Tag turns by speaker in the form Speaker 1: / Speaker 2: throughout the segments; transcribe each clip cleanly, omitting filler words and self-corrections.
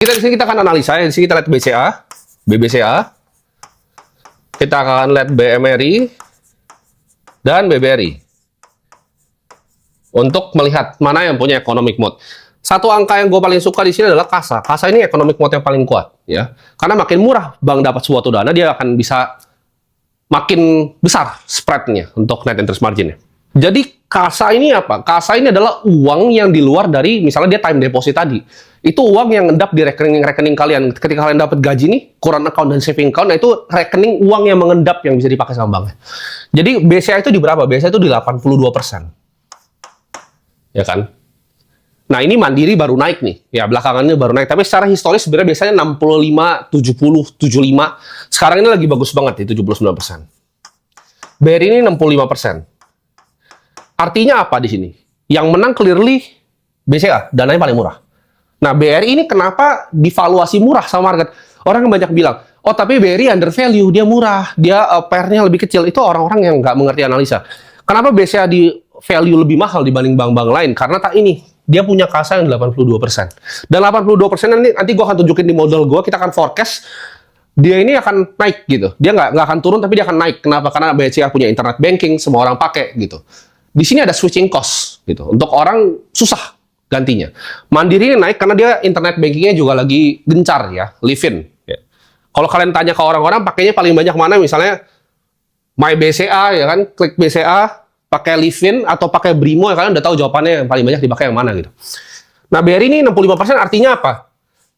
Speaker 1: Di sini kita akan analisa, di sini kita lihat BCA, BBCA, kita akan lihat BMRI dan BBRI untuk melihat mana yang punya economic mode. Satu angka yang gue paling suka di sini adalah KASA. KASA ini economic mode yang paling kuat, ya. Karena makin murah bank dapat suatu dana, dia akan bisa makin besar spreadnya untuk net interest margin-nya. Jadi KASA ini apa? KASA ini adalah uang yang di luar dari misalnya dia time deposit tadi. Itu uang yang endap di rekening kalian. Ketika kalian dapat gaji nih, current account dan saving account, nah itu rekening uang yang mengendap yang bisa dipakai sama banknya. Jadi BCA itu di berapa? BCA itu di 82%. Ya kan? Nah ini Mandiri baru naik nih. Ya belakangannya baru naik. Tapi secara historis sebenarnya biasanya 65, 70, 75. Sekarang ini lagi bagus banget di 79%. BRI ini 65%. Artinya apa di sini? Yang menang clearly BCA, dananya paling murah. Nah, BRI ini kenapa divaluasi murah sama market? Orang yang banyak bilang, oh tapi BRI under value, dia murah, dia PER-nya lebih kecil. Itu orang-orang yang nggak mengerti analisa. Kenapa BCA di value lebih mahal dibanding bank-bank lain? Karena ini, dia punya KASA yang 82%. Dan 82% nanti gue akan tunjukin di model gue, kita akan forecast, dia ini akan naik gitu. Dia nggak akan turun, tapi dia akan naik. Kenapa? Karena BCA punya internet banking, semua orang pakai gitu. Di sini ada switching cost gitu. Untuk orang susah gantinya. Mandiri ini naik karena dia internet bankingnya juga lagi gencar ya, live-in. Ya. Kalau kalian tanya ke orang-orang pakainya paling banyak mana, misalnya My BCA ya kan, klik BCA, pakai live-in atau pakai Brimo ya kalian udah tahu jawabannya yang paling banyak dipakai yang mana gitu. Nah BRI ini 65% artinya apa?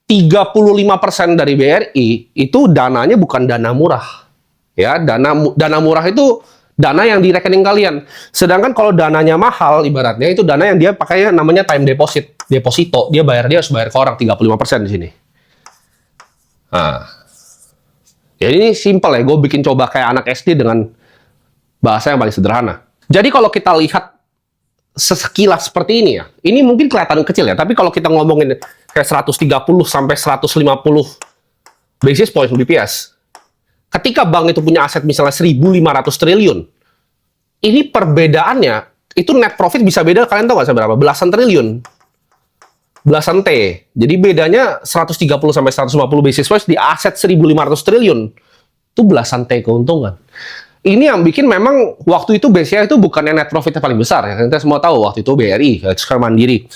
Speaker 1: 35% dari BRI itu dananya bukan dana murah. Ya, dana murah itu dana yang di rekening kalian. Sedangkan kalau dananya mahal, ibaratnya itu dana yang dia pakainya namanya time deposit, deposito. Dia harus bayar ke orang 35% di sini. Nah, ya ini simple ya. Gue bikin coba kayak anak SD dengan bahasa yang paling sederhana. Jadi kalau kita lihat sekilas seperti ini ya, ini mungkin kelihatan kecil ya. Tapi kalau kita ngomongin kayak 130 sampai 150 basis point BPS, ketika bank itu punya aset misalnya 1.500 triliun, ini perbedaannya, itu net profit bisa beda, kalian tahu nggak seberapa? Belasan triliun. Belasan T. Jadi bedanya 130 sampai 150 basis points di aset 1.500 triliun. Itu belasan T keuntungan. Ini yang bikin memang waktu itu BCA itu bukan net profitnya paling besar. Ya. Kita semua tahu waktu itu BRI, sekarang Mandiri.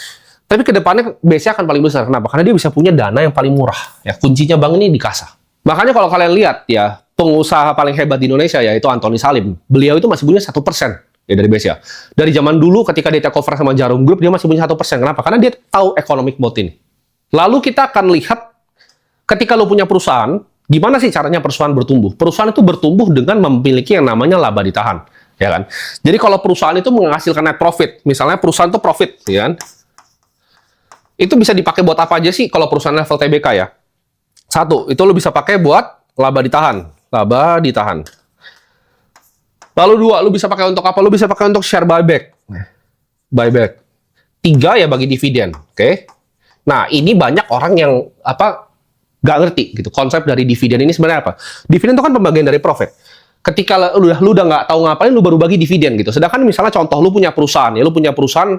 Speaker 1: Tapi kedepannya BCA akan paling besar. Kenapa? Karena dia bisa punya dana yang paling murah. Ya, kuncinya bank ini di KASA. Makanya kalau kalian lihat ya, pengusaha paling hebat di Indonesia yaitu Antoni Salim. Beliau itu masih punya 1% ya dari BCA. Dari zaman dulu ketika dia take over sama Jarum Group, dia masih punya 1%. Kenapa? Karena dia tahu economic mode ini. Lalu kita akan lihat ketika lo punya perusahaan, gimana sih caranya perusahaan bertumbuh? Perusahaan itu bertumbuh dengan memiliki yang namanya laba ditahan, ya kan? Jadi kalau perusahaan itu menghasilkan net profit, misalnya perusahaan itu profit, ya kan? Itu bisa dipakai buat apa aja sih kalau perusahaan level TBK ya? Satu, itu lo bisa pakai buat laba ditahan. Laba ditahan. Lalu dua, lu bisa pakai untuk apa? Lu bisa pakai untuk share buyback. Buyback. Tiga ya bagi dividen. Oke. Nah, ini banyak orang yang nggak ngerti gitu. Konsep dari dividen ini sebenarnya apa? Dividen itu kan pembagian dari profit. Ketika lu udah nggak tahu ngapain, lu baru bagi dividen gitu. Sedangkan misalnya contoh lu punya perusahaan, ya lu punya perusahaan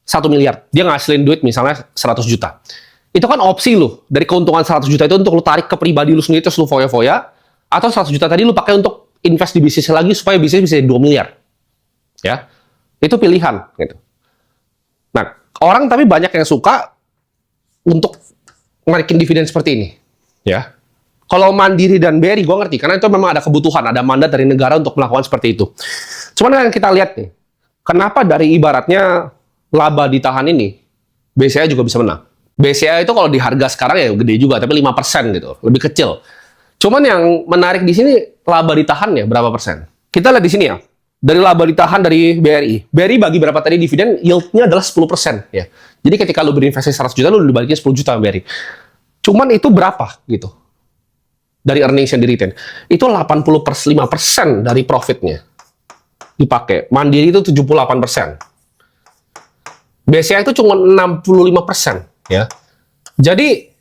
Speaker 1: 1 miliar. Dia ngasilin duit misalnya 100 juta. Itu kan opsi lu. Dari keuntungan 100 juta itu untuk lu tarik ke pribadi lu sendiri terus lu foya-foya. Atau 100 juta tadi lu pakai untuk invest di bisnis lagi supaya bisnis bisa 2 miliar. Ya. Itu pilihan gitu. Nah, orang tapi banyak yang suka untuk narikin dividen seperti ini, ya. Kalau Mandiri dan BRI gue ngerti karena itu memang ada kebutuhan, ada mandat dari negara untuk melakukan seperti itu. Cuman yang kita lihat nih, kenapa dari ibaratnya laba ditahan ini BCA juga bisa menang. BCA itu kalau di harga sekarang ya gede juga, tapi 5% gitu, lebih kecil. Cuman yang menarik di sini laba ditahannya berapa persen? Kita lihat di sini ya. Dari laba ditahan dari BRI. BRI bagi berapa tadi dividen, yield-nya adalah 10% ya. Jadi ketika lu berinvestasi 100 juta, lu dibalikin 10 juta sama BRI. Cuman itu berapa gitu? Dari earnings yang di retain. Itu 85% dari profitnya dipakai. Mandiri itu 78%. BCA itu cuma 65% ya. Jadi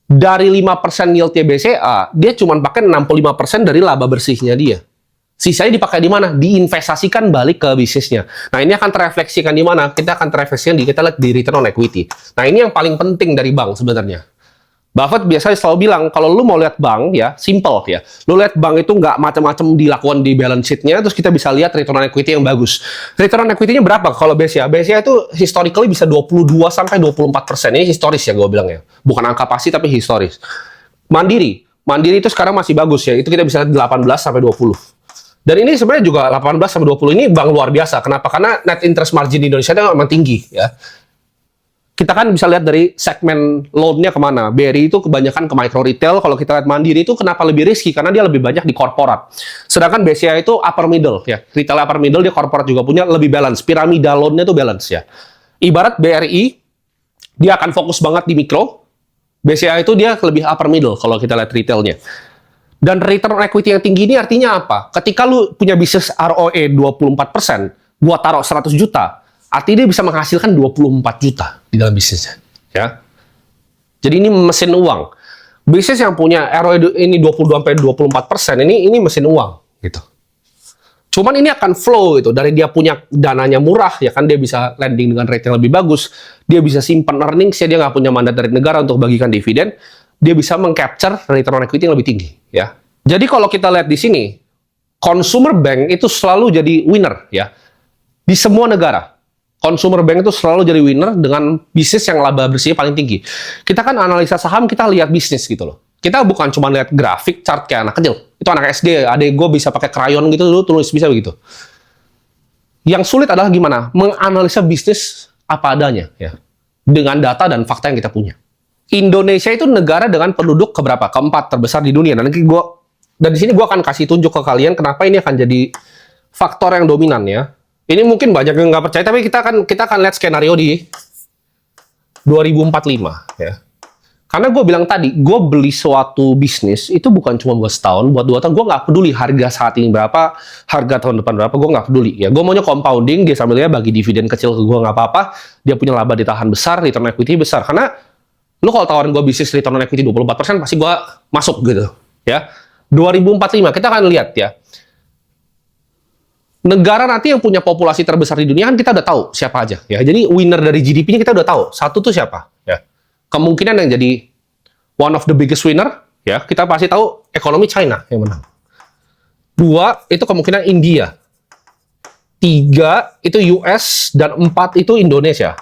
Speaker 1: dari 5% yield-nya BCA, dia cuma pakai 65% dari laba bersihnya dia. Sisanya dipakai di mana? Diinvestasikan balik ke bisnisnya. Nah, ini akan terefleksikan di mana? Kita akan terefleksikan kita lihat di return on equity. Nah, ini yang paling penting dari bank sebenarnya. Buffett biasanya selalu bilang, kalau lu mau lihat bank, ya, simple ya. Lu lihat bank itu nggak macam-macam dilakukan di balance sheet-nya, terus kita bisa lihat return on equity yang bagus. Return on equity-nya berapa kalau BCA? BCA itu historically bisa 22-24%. Ini historis ya gue bilang ya. Bukan angka pasti, tapi historis. Mandiri itu sekarang masih bagus ya. Itu kita bisa lihat 18-20. Dan ini sebenarnya juga 18-20 ini bank luar biasa. Kenapa? Karena net interest margin di Indonesia itu memang tinggi ya. Kita kan bisa lihat dari segmen loan-nya kemana. BRI itu kebanyakan ke micro retail. Kalau kita lihat Mandiri itu kenapa lebih risky? Karena dia lebih banyak di korporat. Sedangkan BCA itu upper middle ya. Retail upper middle, dia korporat juga punya lebih balance. Piramida loan-nya itu balance ya. Ibarat BRI, dia akan fokus banget di mikro. BCA itu dia lebih upper middle kalau kita lihat retailnya. Dan return on equity yang tinggi ini artinya apa? Ketika lu punya bisnis ROE 24%, buat taruh 100 juta, artinya dia bisa menghasilkan 24 juta di dalam bisnisnya, ya. Jadi ini mesin uang. Bisnis yang punya ROE ini 22-24%, ini mesin uang, gitu. Cuman ini akan flow gitu, dari dia punya dananya murah, ya kan, dia bisa lending dengan rate yang lebih bagus, dia bisa simpan earnings, dia nggak punya mandat dari negara untuk bagikan dividen, dia bisa mengcapture return on equity yang lebih tinggi, ya. Jadi kalau kita lihat di sini, consumer bank itu selalu jadi winner, ya, di semua negara. Consumer bank itu selalu jadi winner dengan bisnis yang laba bersihnya paling tinggi. Kita kan analisa saham, kita lihat bisnis gitu loh. Kita bukan cuma lihat grafik, chart kayak anak kecil. Itu anak SD, adek gue bisa pakai krayon gitu dulu, tulis bisa begitu. Yang sulit adalah gimana? Menganalisa bisnis apa adanya, ya. Dengan data dan fakta yang kita punya. Indonesia itu negara dengan penduduk keberapa? Keempat terbesar di dunia. Dan di sini gue akan kasih tunjuk ke kalian kenapa ini akan jadi faktor yang dominan ya. Ini mungkin banyak yang nggak percaya, tapi kita akan lihat skenario di 2045 ya. Karena gue bilang tadi, gue beli suatu bisnis itu bukan cuma buat setahun, buat 2 tahun. Gue nggak peduli harga saat ini berapa, harga tahun depan berapa, gue nggak peduli ya. Gue maunya compounding, dia sambilnya bagi dividen kecil ke gue nggak apa-apa. Dia punya laba ditahan besar, return equity besar. Karena lo kalau tawarin gue bisnis return on equity 24%, pasti gue masuk gitu ya. 2045 kita akan lihat ya. Negara nanti yang punya populasi terbesar di dunia kan kita udah tahu siapa aja ya. Jadi winner dari GDP-nya kita udah tahu. Satu tuh siapa ya. Kemungkinan yang jadi one of the biggest winner ya, kita pasti tahu ekonomi China yang menang. 2 itu kemungkinan India. 3 itu US dan 4 itu Indonesia.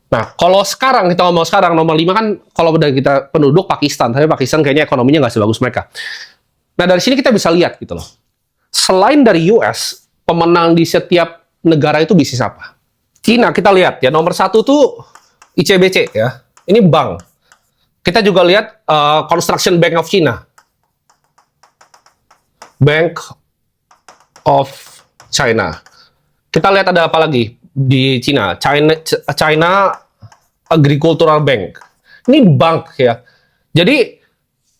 Speaker 1: Nah, kalau sekarang kita ngomong sekarang nomor 5 kan kalau dari kita penduduk Pakistan, tapi Pakistan kayaknya ekonominya nggak sebagus mereka. Nah, dari sini kita bisa lihat gitu loh. Selain dari US, pemenang di setiap negara itu bisnis apa? Cina, kita lihat ya, nomor 1 tuh ICBC ya. Ini bank. Kita juga lihat Construction Bank of China. Bank of China. Kita lihat ada apa lagi di China. China Agricultural Bank. Ini bank ya. Jadi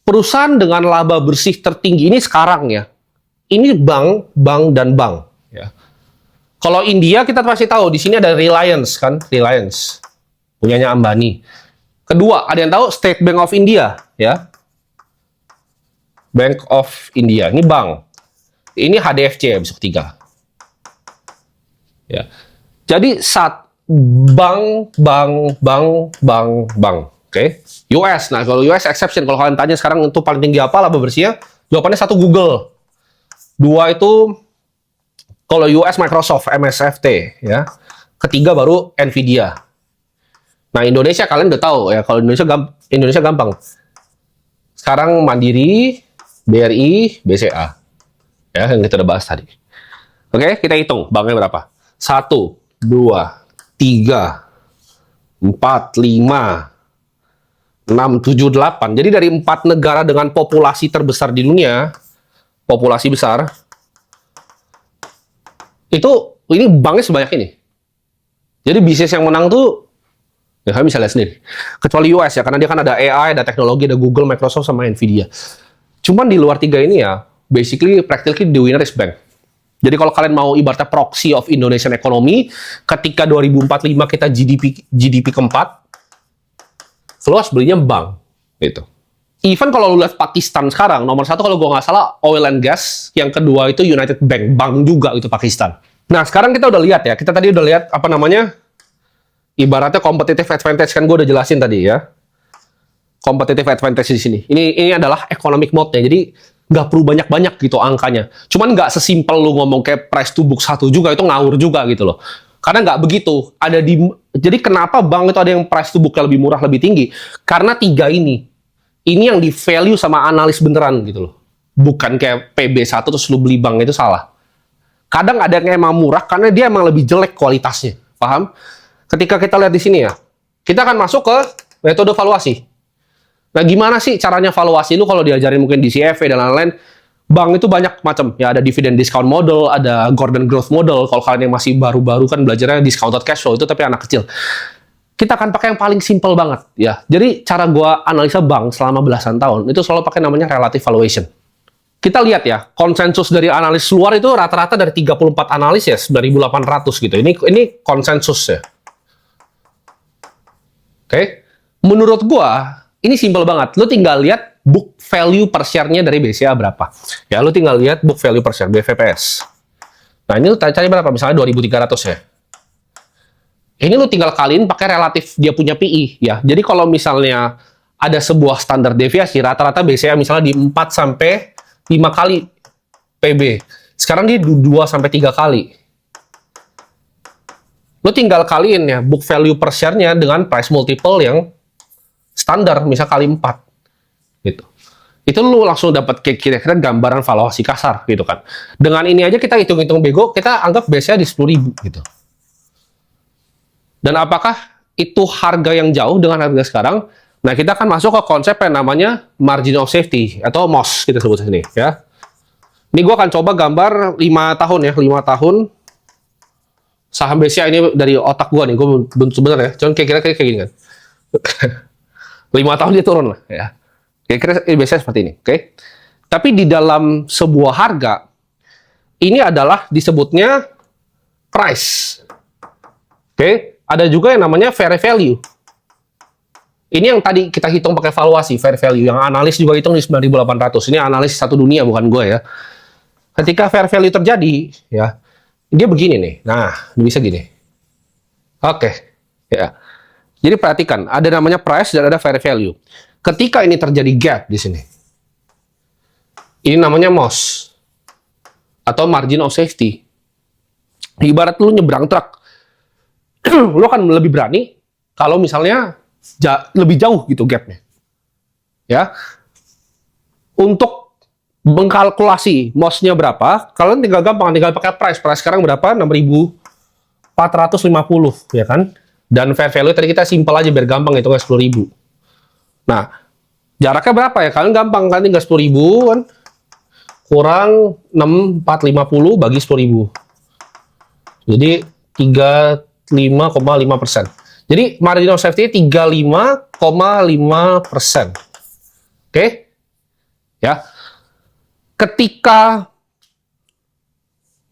Speaker 1: perusahaan dengan laba bersih tertinggi ini sekarang ya. Ini bank, dan bank. Ya. Kalau India kita pasti tahu di sini ada Reliance kan, Reliance punyanya Ambani. Kedua ada yang tahu State Bank of India, ya, Bank of India. Ini bank. Ini HDFC besok 3. Ya. Jadi bank. Oke. US. Nah kalau US exception. Kalau kalian tanya sekarang itu paling tinggi apa laba bersihnya? Jawabannya 1 Google. 2 itu kalau US Microsoft MSFT ya. Ketiga baru Nvidia. Nah Indonesia kalian udah tahu ya, kalau Indonesia gampang. Sekarang Mandiri, BRI, BCA. Ya yang kita udah bahas tadi. Oke, kita hitung banknya berapa. 1, 2, 3, 4, 5, 6, 7, 8. Jadi dari 4 negara dengan populasi terbesar di dunia, populasi besar, ini banknya sebanyak ini. Jadi bisnis yang menang tuh, ya kalian bisa lihat sendiri. Kecuali US ya, karena dia kan ada AI, ada teknologi, ada Google, Microsoft, sama Nvidia. Cuman di luar 3 ini ya, basically, practically the winner is bank. Jadi kalau kalian mau ibaratnya proxy of Indonesian economy, ketika 2045 kita GDP keempat, luas belinya bank. Gitu. Even kalau lu lihat Pakistan sekarang, nomor 1 kalau gue nggak salah oil and gas, yang kedua itu United Bank, bank juga itu Pakistan. Nah sekarang kita udah lihat ya, kita tadi udah lihat apa namanya, ibaratnya competitive advantage kan gue udah jelasin tadi ya. competitive advantage di sini. Ini adalah economic mode-nya. Jadi nggak perlu banyak-banyak gitu angkanya. Cuman nggak sesimpel lu ngomong kayak price to book 1 juga, itu ngawur juga gitu loh. Karena nggak begitu. Jadi kenapa bank itu ada yang price to book-nya lebih murah, lebih tinggi? Karena 3 ini. Ini yang di value sama analis beneran gitu loh. Bukan kayak PB1 terus lu beli bank, itu salah. Kadang ada yang emang murah karena dia emang lebih jelek kualitasnya. Paham? Ketika kita lihat di sini ya, kita akan masuk ke metode valuasi. Nah, gimana sih caranya valuasi? Lu kalau diajarin mungkin di CFA dan lain-lain, bank itu banyak macam. Ya, ada dividend discount model, ada Gordon Growth model. Kalau kalian yang masih baru-baru kan belajarnya discounted cash flow, itu tapi anak kecil. Kita akan pakai yang paling simple banget ya. Jadi cara gua analisa bank selama belasan tahun itu selalu pakai namanya relative valuation. Kita lihat ya, konsensus dari analis luar itu rata-rata dari 34 analis ya, 9.800 gitu. Ini konsensus ya. Oke. Menurut gua ini simple banget. Lu tinggal lihat book value per share-nya dari BCA berapa. Ya, lu tinggal lihat book value per share, BVPS. Nah, ini lu cari berapa? Misalnya 2.300 ya. Ini lu tinggal kaliin pakai relatif dia punya PI. Ya. Jadi kalau misalnya ada sebuah standar deviasi, rata-rata BCA misalnya di 4 sampai 5 kali PB. Sekarang dia 2 sampai 3 kali. Lu tinggal kaliin ya book value per share-nya dengan price multiple yang standar, misal kali 4 gitu. Itu lu langsung dapat kira-kira gambaran valuasi kasar gitu kan. Dengan ini aja kita hitung-hitung bego, kita anggap biasanya di 10.000 gitu. Dan apakah itu harga yang jauh dengan harga sekarang? Nah, kita akan masuk ke konsep yang namanya margin of safety atau MOS kita sebut sini ya. Ini gua akan coba gambar 5 tahun ya, 5 tahun saham BCA ini dari otak gua nih, gua sebenarnya ya. Cuman kira-kira kayak gini kan. 5 tahun dia turun lah ya. Kira-kira biasanya seperti ini, oke? Tapi di dalam sebuah harga ini adalah disebutnya price. Oke? Ada juga yang namanya fair value. Ini yang tadi kita hitung pakai valuasi, fair value. Yang analis juga hitung di 9.800. Ini analis satu dunia bukan gue ya. Ketika fair value terjadi, ya, dia begini nih. Nah, bisa gini. Oke, ya. Jadi perhatikan, ada namanya price dan ada fair value. Ketika ini terjadi gap di sini, ini namanya MOS atau margin of safety. Ibarat lu nyebrang truk, lu akan lebih berani kalau misalnya lebih jauh gitu gapnya. Ya, untuk mengkalkulasi MOS-nya berapa, kalian tinggal gampang, tinggal pakai price. Price sekarang berapa? 6.450, ya kan? Dan fair value tadi kita simpel aja biar gampang hitungnya 10.000. Nah, jaraknya berapa ya? Kalian gampang kan, tinggal 10.000 kan kurang 6.450 bagi 10.000. Jadi 35,5%. Jadi margin of safety 35,5%. Oke? Ya. Ketika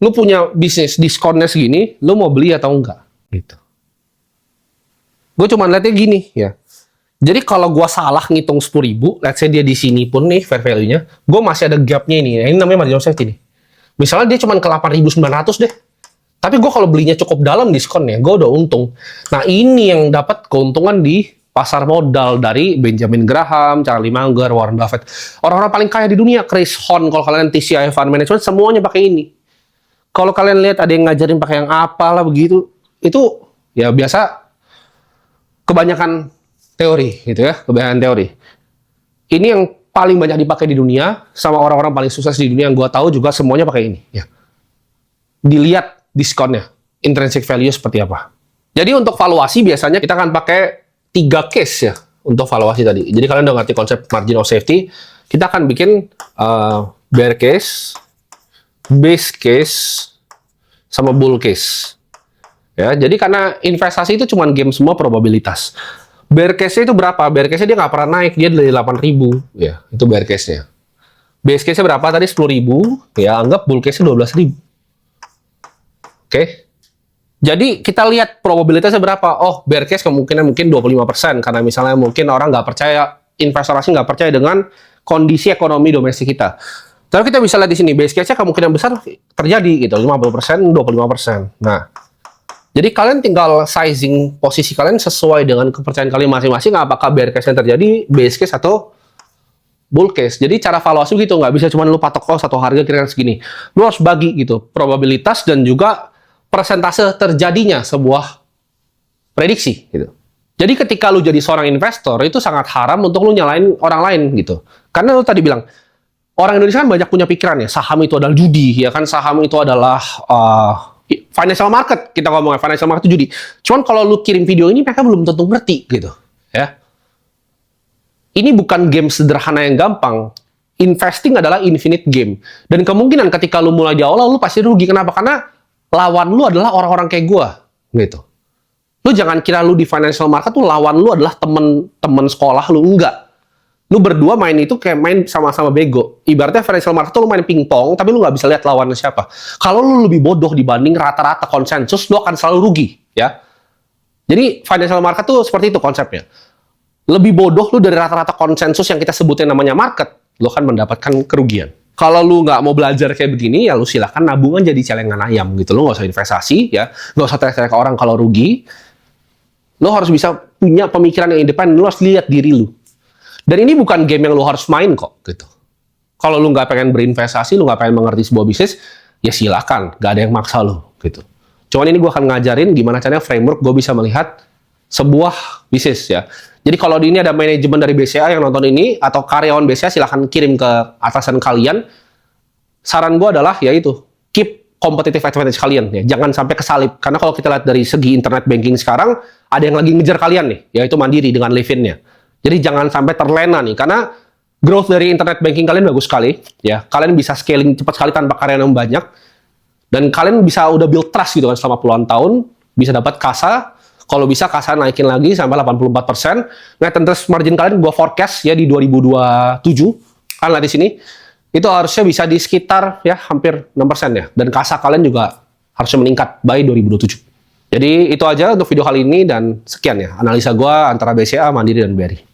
Speaker 1: lu punya bisnis diskonnya segini, lu mau beli atau enggak? Gitu. Gue cuma lihatnya gini ya. Jadi kalau gue salah ngitung 10.000, let's say dia di sini pun nih fair value-nya, gue masih ada gap-nya ini. Ini namanya margin of safety nih. Misalnya dia cuma ke 8.900 deh. Tapi gue kalau belinya cukup dalam diskonnya, gue udah untung. Nah, ini yang dapat keuntungan di pasar modal dari Benjamin Graham, Charlie Munger, Warren Buffett. Orang-orang paling kaya di dunia, Chris Hohn, kalau kalian TCI Fund Management, semuanya pakai ini. Kalau kalian lihat ada yang ngajarin pakai yang apalah begitu, itu ya biasa kebanyakan teori gitu ya, kebanyakan teori. Ini yang paling banyak dipakai di dunia sama orang-orang paling sukses di dunia yang gue tahu juga semuanya pakai ini ya. Dilihat diskonnya, intrinsic value seperti apa. Jadi untuk valuasi biasanya kita akan pakai 3 case ya untuk valuasi tadi. Jadi kalian udah ngerti konsep margin of safety. Kita akan bikin bear case, base case, sama bull case. Ya, jadi karena investasi itu cuma game semua probabilitas. Bear case-nya itu berapa? Bear case-nya dia nggak pernah naik, dia dari 8.000. Ya, itu bear case-nya. Base case-nya berapa? Tadi 10.000. Ya, anggap bull case-nya 12.000. Oke. Jadi kita lihat probabilitasnya berapa. Oh, bear case kemungkinan mungkin 25%. Karena misalnya mungkin orang nggak percaya, investor asing nggak percaya dengan kondisi ekonomi domestik kita. Tapi kita bisa lihat di sini, base case-nya kemungkinan besar terjadi gitu. 50%, 25%. Nah, Jadi kalian tinggal sizing posisi kalian sesuai dengan kepercayaan kalian masing-masing, apakah bear case yang terjadi, base case atau bull case. Jadi cara valuasi gitu, nggak bisa cuma lu patok satu harga kira-kira segini. Lu harus bagi gitu, probabilitas dan juga persentase terjadinya sebuah prediksi gitu. Jadi ketika lu jadi seorang investor, itu sangat haram untuk lu nyalain orang lain gitu. Karena lu tadi bilang, orang Indonesia kan banyak punya pikiran ya, saham itu adalah judi, ya kan, saham itu adalah financial market, kita ngomongnya financial market itu judi. Cuman kalau lu kirim video ini, mereka belum tentu ngerti gitu, ya. Ini bukan game sederhana yang gampang. Investing adalah infinite game. Dan kemungkinan ketika lu mulai di awal, lu pasti rugi. Kenapa? Karena lawan lu adalah orang-orang kayak gua, gitu. Lu jangan kira lu di financial market tuh lawan lu adalah temen sekolah lu, enggak. Lu berdua main itu kayak main sama-sama bego. Ibaratnya financial market tuh lu main pingpong, tapi lu nggak bisa lihat lawannya siapa. Kalau lu lebih bodoh dibanding rata-rata konsensus, lu akan selalu rugi, ya. Jadi financial market tuh seperti itu konsepnya. Lebih bodoh lu dari rata-rata konsensus yang kita sebutin namanya market, lu akan mendapatkan kerugian. Kalau lu nggak mau belajar kayak begini, ya lu silahkan nabungan jadi celengan ayam gitu. Lu nggak usah investasi, ya. Nggak usah teriak-teriak ke orang kalau rugi. Lu harus bisa punya pemikiran yang independen. Lu harus lihat diri lu. Dan ini bukan game yang lu harus main kok, gitu. Kalau lu nggak pengen berinvestasi, lu nggak pengen mengerti sebuah bisnis, ya silakan, nggak ada yang maksa lu, gitu. Cuman ini gue akan ngajarin gimana caranya framework gue bisa melihat sebuah bisnis, ya. Jadi kalau di ini ada manajemen dari BCA yang nonton ini, atau karyawan BCA, silahkan kirim ke atasan kalian. Saran gue adalah, yaitu, keep competitive advantage kalian, ya. Jangan sampai kesalip. Karena kalau kita lihat dari segi internet banking sekarang, ada yang lagi ngejar kalian nih, yaitu Mandiri dengan Livin-nya. Jadi jangan sampai terlena nih, karena growth dari internet banking kalian bagus sekali, ya. Kalian bisa scaling cepat sekali tanpa karyawan yang banyak, dan kalian bisa udah build trust gitu kan selama puluhan tahun, bisa dapat kasa, kalau bisa kasa naikin lagi sampai 84%. Net interest margin kalian gua forecast ya di 2027, kan lah di sini, itu harusnya bisa di sekitar ya hampir 6% ya, dan kasa kalian juga harusnya meningkat by 2027. Jadi itu aja untuk video kali ini, dan sekian ya analisa gua antara BCA, Mandiri, dan BRI.